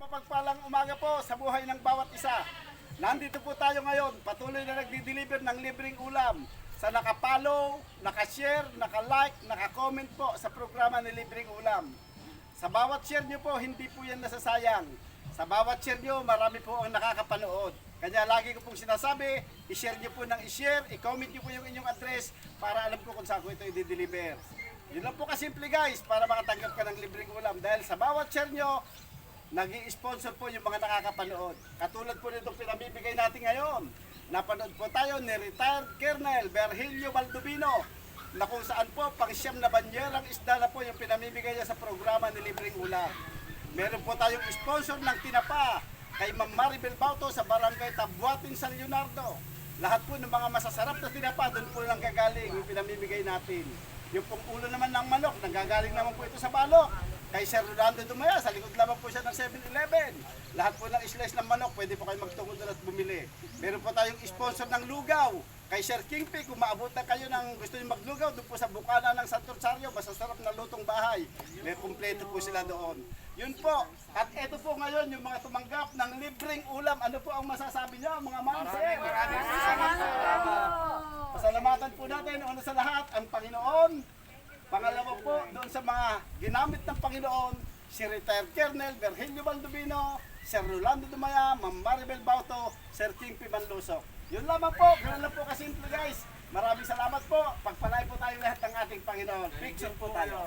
mapagpalang umaga po sa buhay ng bawat isa. Nandito po tayo ngayon, patuloy na nagdi-deliver ng libreng ulam sa nakapollow, nakashare, nakalike, nakakomment po sa programa ni Libreng Ulam. Sa bawat share nyo po, hindi po yan nasasayang. Sa bawat share nyo, marami po ang nakakapanood. Kaya lagi ko pong sinasabi, i-share nyo po ng i-share, i-comment nyo po yung inyong address para alam ko kung saan ko ito i-deliver. Yun lang po kasimple guys, para makatanggap ka ng libreng ulam. Dahil sa bawat share nyo, nag-i-sponsor po yung mga nakakapanood. Katulad po nitong pinamibigay natin ngayon. Napanood po tayo ni retired Colonel Virgilio Baldovino na kung saan po pang siyam na banyerang isda na po yung pinamimigay niya sa programa ni Libreng Ulam. Meron po tayong sponsor ng tinapa kay Ma'am Maribel Bauto sa Barangay Tabuatin, San Leonardo. Lahat po ng mga masasarap na tinapa, doon po lang gagaling yung pinamimigay natin. Yung pong ulo naman ng manok, nanggagaling naman po ito sa balok. Kay Sir Rolando Dumaya, sa likod lamang po siya ng 7-Eleven. Lahat po ng slice ng manok, pwede po kayo magtungod doon at bumili. Meron po tayong sponsor ng lugaw. Kay Sir Kingpy, kung maabot na kayo ng gusto nyo maglugaw, doon po sa Bukana ng Santo Rosario, masasarap na lutong bahay. May kumpleto po sila doon. Yun po. At ito po ngayon, yung mga tumanggap ng libreng ulam. Ano po ang masasabi nyo, mga ma'am? Maraming salamat po. Pasalamatan po natin, una sa lahat, ang Panginoon. Pangalawa po, doon sa mga ginamit ng Panginoon, si retired Colonel Virgilio Baldovino, Sir Rolando Dumaya, Ma'am Maribel Bauto, Sir Kingpy Manlusok. Yun lamang po, ganoon lang po kasimple guys. Maraming salamat po. Pagpalay po tayo lahat ng ating Panginoon. Picture po tayo.